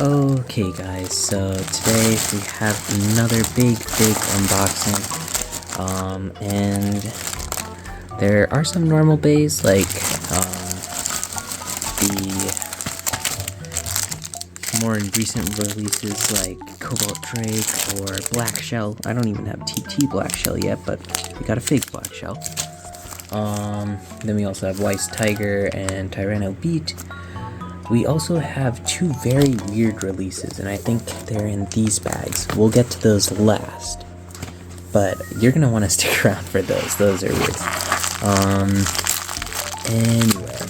Okay guys, so today we have another big unboxing, and there are some normal bays like the more recent releases like Cobalt Drake or Black Shell. I don't even have TT Black Shell yet, but we got a fake Black Shell. Then we also have Weiss Tiger and Tyranno Beat. We also have two very weird releases, and I think they're in these bags. We'll get to those last, but you're gonna want to stick around for those. Those are weird. Anyway, I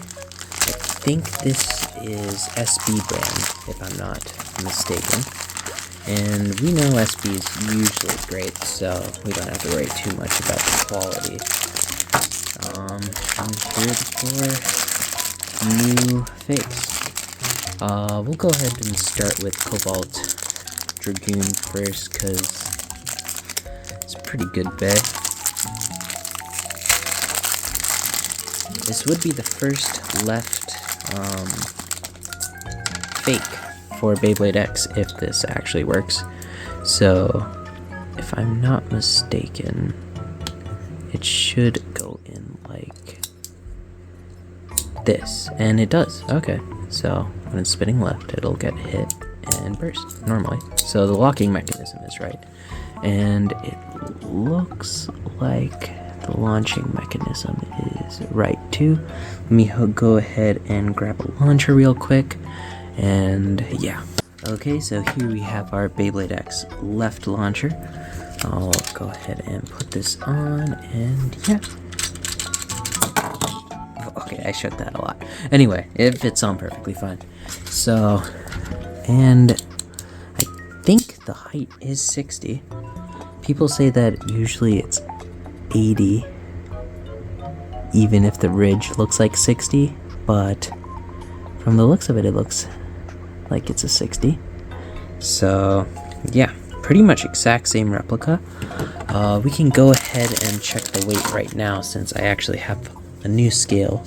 think this is SB brand, if I'm not mistaken. And we know SB is usually great, so we don't have to worry too much about the quality. And here's for new fakes. We'll go ahead and start with Cobalt Dragoon first, because it's a pretty good bay. This would be the first left fake for Beyblade X if this actually works. So, if I'm not mistaken, it should go in like this, and it does. Okay, so when it's spinning left, it'll get hit and burst normally. So the locking mechanism is right, and it looks like the launching mechanism is right too. Let me go ahead and grab a launcher real quick, and yeah. Okay, so here we have our Beyblade X left launcher. I'll go ahead and put this on, and yeah. Okay, I shut that a lot. Anyway, it fits on perfectly fine. So, and I think the height is 60. People say that usually it's 80, even if the ridge looks like 60, but from the looks of it, it looks like it's a 60. So, yeah, pretty much exact same replica. We can go ahead and check the weight right now since I actually have a new scale.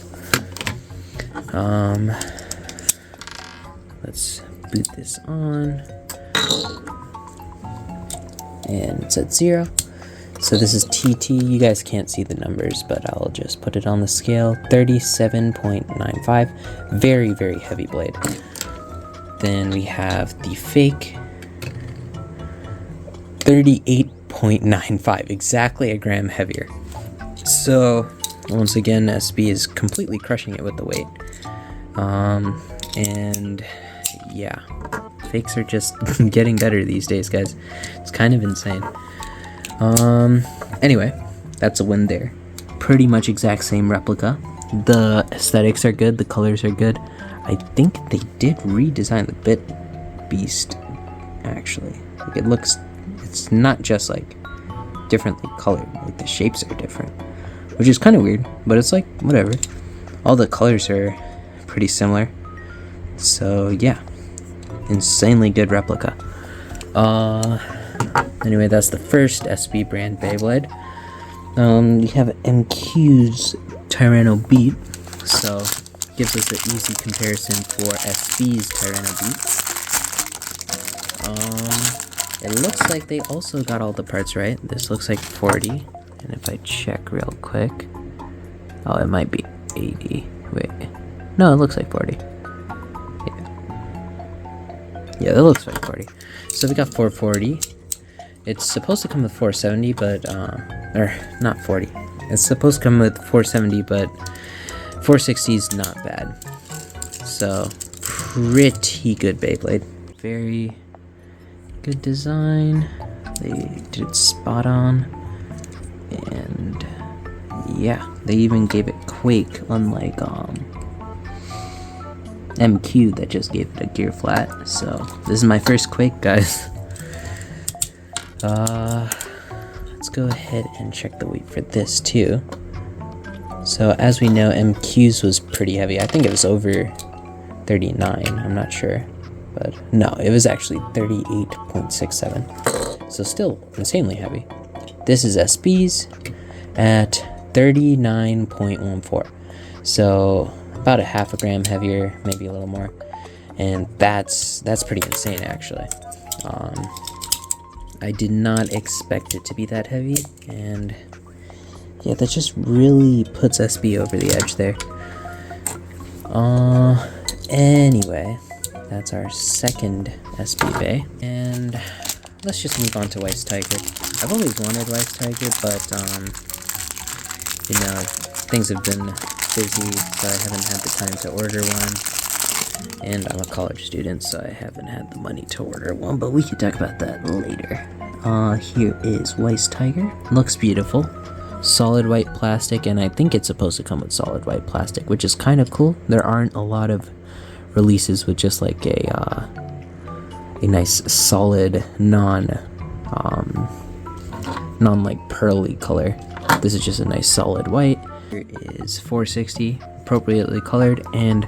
Let's boot this on, and it's at 0. So this is TT. You guys can't see the numbers, but I'll just put it on the scale. 37.95. Very heavy blade. Then we have the fake. 38.95. Exactly a gram heavier. So once again, SB is completely crushing it with the weight. And yeah, fakes are just getting better these days, guys. It's kind of insane. Anyway, that's a win there. Pretty much exact same replica. The aesthetics are good, the colors are good. I think they did redesign the bit beast, actually. Like it's not just like differently colored, like the shapes are different, which is kind of weird, but it's like whatever. All the colors are pretty similar. So yeah, insanely good replica. Anyway, that's the first SB brand Beyblade. We have MQ's Tyranno Beat, so gives us an easy comparison for SB's Tyranno Beat. It looks like they also got all the parts right. This looks like 40, and if I check real quick, oh, it might be 80. Wait, no, it looks like 40. Yeah, that looks like 40. So we got 440. It's supposed to come with 470, but or not 40. It's supposed to come with 470, but 460 is not bad. So pretty good Beyblade. Very good design. They did it spot on, and yeah, they even gave it Quake, unlike MQ that just gave it a gear flat. So this is my first Quake, guys. Let's go ahead and check the weight for this too. So as we know, MQ's was pretty heavy. I think it was over 39, I'm not sure, but no, it was actually 38.67. So still insanely heavy. This is SB's at 39.14. So about a half a gram heavier, maybe a little more. and that's pretty insane actually. I did not expect it to be that heavy, and yeah, that just really puts SB over the edge there. Anyway, that's our second SB Bey, and let's just move on to Weiss Tiger. I've always wanted Weiss Tiger, but you know, things have been busy, so I haven't had the time to order one. And I'm a college student, so I haven't had the money to order one, but we can talk about that later. Here is Weiss Tiger. Looks beautiful. Solid white plastic, and I think it's supposed to come with solid white plastic, which is kind of cool. There aren't a lot of releases with just like a nice solid non like pearly color. This is just a nice solid white. Here is 460, appropriately colored, and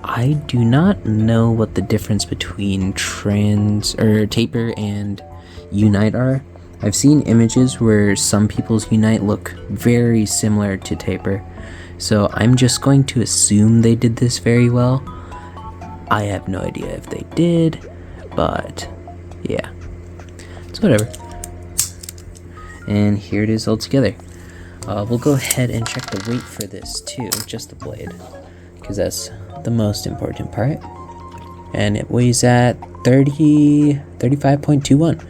I do not know what the difference between taper and unite are. I've seen images where some people's unite look very similar to taper, so I'm just going to assume they did this very well. I have no idea if they did, but yeah, it's whatever. And here it is all together. We'll go ahead and check the weight for this too, just the blade, because that's the most important part. And it weighs at 35.21,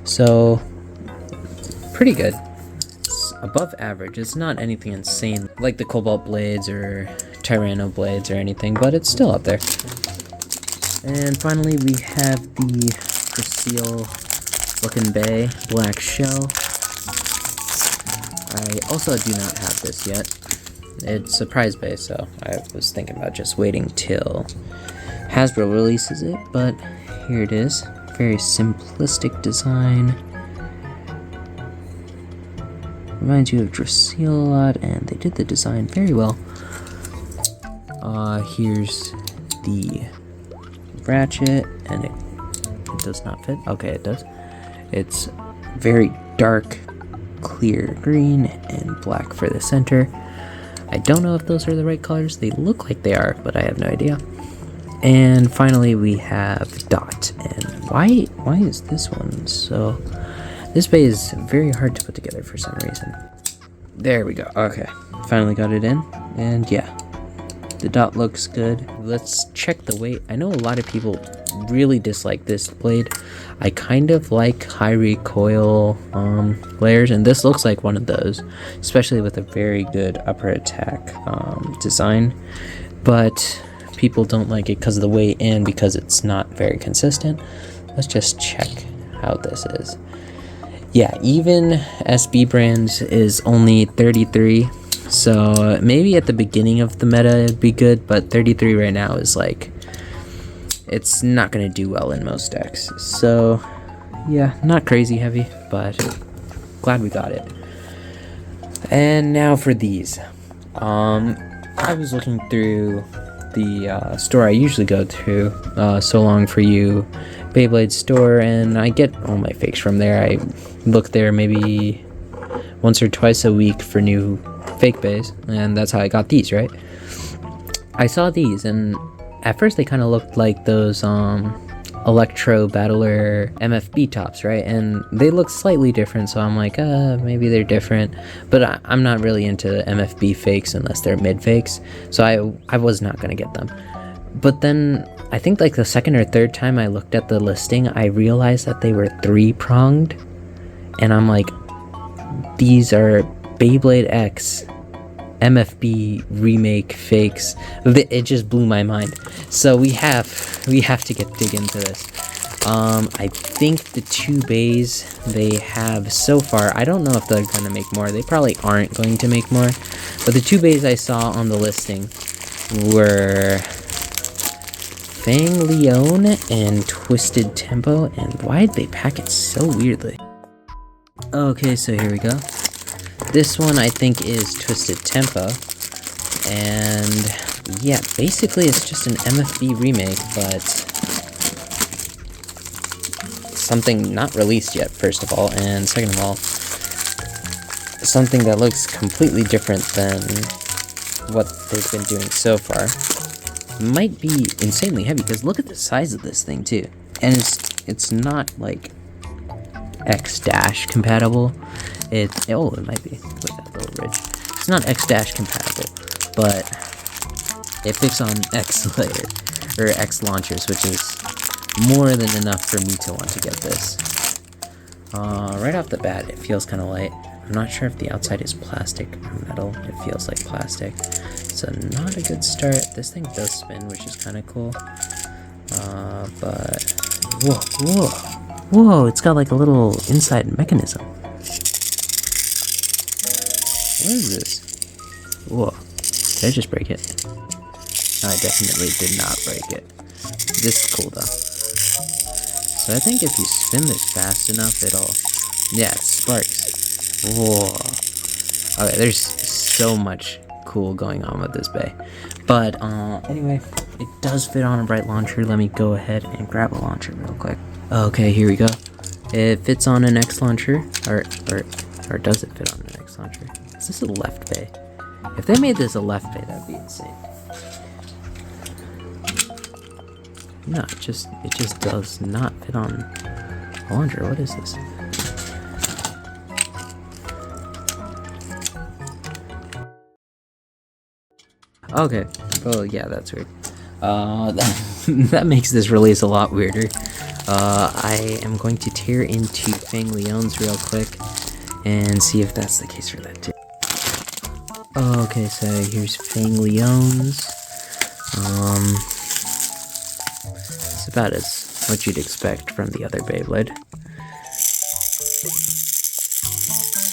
so pretty good. It's above average. It's not anything insane like the Cobalt blades or Tyranno blades or anything, but it's still up there. And finally we have the Solong4uBey black shell. I also do not have this yet. It's surprise Bey, so I was thinking about just waiting till Hasbro releases it, but here it is. Very simplistic design. Reminds you of Dracail a lot, and they did the design very well. Here's the ratchet, and it does not fit. Okay, it does. It's very dark, clear green and black for the center. I don't know if those are the right colors. They look like they are, but I have no idea. And finally we have Dot. And why is this one so... This Bey is very hard to put together for some reason. There we go. Okay, finally got it in. And yeah, the Dot looks good. Let's check the weight. I know a lot of people really dislike this blade. I kind of like high recoil layers, and this looks like one of those, especially with a very good upper attack design. But people don't like it because of the weight and because it's not very consistent. Let's just check how this is. Yeah, even SB brands is only 33, so maybe at the beginning of the meta it'd be good, but 33 right now is like, it's not gonna do well in most decks. So yeah, not crazy heavy, but glad we got it. And now for these. I was looking through the store I usually go to, Solong4uBey Beyblade store, and I get all my fakes from there. I look there maybe once or twice a week for new fake Beys, and that's how I got these, right? I saw these, and at first they kind of looked like those Electro Battler MFB tops, right? And they look slightly different, so I'm like, maybe they're different. But I'm not really into MFB fakes unless they're mid fakes, so I was not gonna get them. But then I think like the second or third time I looked at the listing, I realized that they were 3-pronged, and I'm like, these are Beyblade X MFB remake fakes. It just blew my mind. So we have to dig into this. I think the 2 Beys they have so far, I don't know if they're gonna make more. They probably aren't going to make more, but the 2 Beys I saw on the listing were Fang Leon and Twisted Tempo. And why did they pack it so weirdly? Okay, so here we go. This one I think is Twisted Tempo, and yeah, basically it's just an MFB remake, but something not released yet, first of all, and second of all, something that looks completely different than what they've been doing so far. might be insanely heavy, because look at the size of this thing too. And it's not like X dash compatible. It might be. Look at that little ridge. It's not X dash compatible, but it fits on X layer or X launchers, which is more than enough for me to want to get this. Right off the bat, it feels kind of light. I'm not sure if the outside is plastic or metal. It feels like plastic, so not a good start. This thing does spin, which is kind of cool. But whoa! It's got like a little inside mechanism. What is this? Whoa! Did I just break it? No, I definitely did not break it. This is cool though. So I think if you spin this fast enough, yeah, it sparks. Whoa. Okay, there's so much cool going on with this bay. But anyway, it does fit on a bright launcher. Let me go ahead and grab a launcher real quick. Okay, here we go. It fits on an X launcher, or does it fit on an X launcher? Is this a left bay? If they made this a left bay, that'd be insane. No, it just does not fit on a launcher. What is this? Okay, well, yeah, that's weird. That makes this release a lot weirder. I am going to tear into Fang Leon's real quick and see if that's the case for that too. Okay, so here's Fang Leon's. It's about as what you'd expect from the other Beyblade.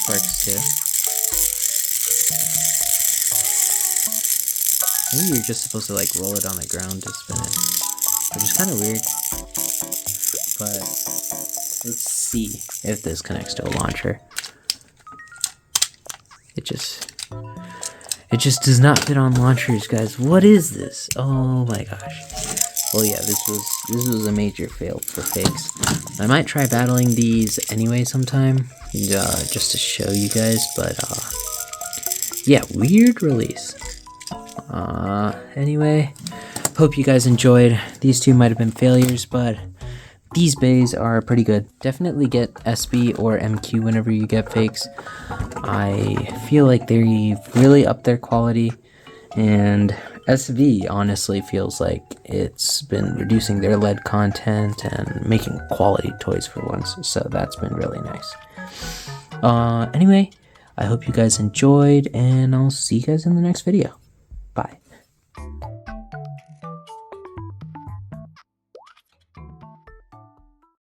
Sparks too. Maybe you're just supposed to like roll it on the ground to spin it, which is kind of weird. But let's see if this connects to a launcher. It just does not fit on launchers, guys. What is this? Oh my gosh. Well, yeah, this was a major fail for fakes. I might try battling these anyway sometime, just to show you guys. But yeah, weird release. Anyway, hope you guys enjoyed. These two might have been failures, but these bays are pretty good. Definitely get SB or MQ whenever you get fakes. I feel like they really up their quality, and SV honestly feels like it's been reducing their lead content and making quality toys for once, so that's been really nice. Anyway, I hope you guys enjoyed, and I'll see you guys in the next video.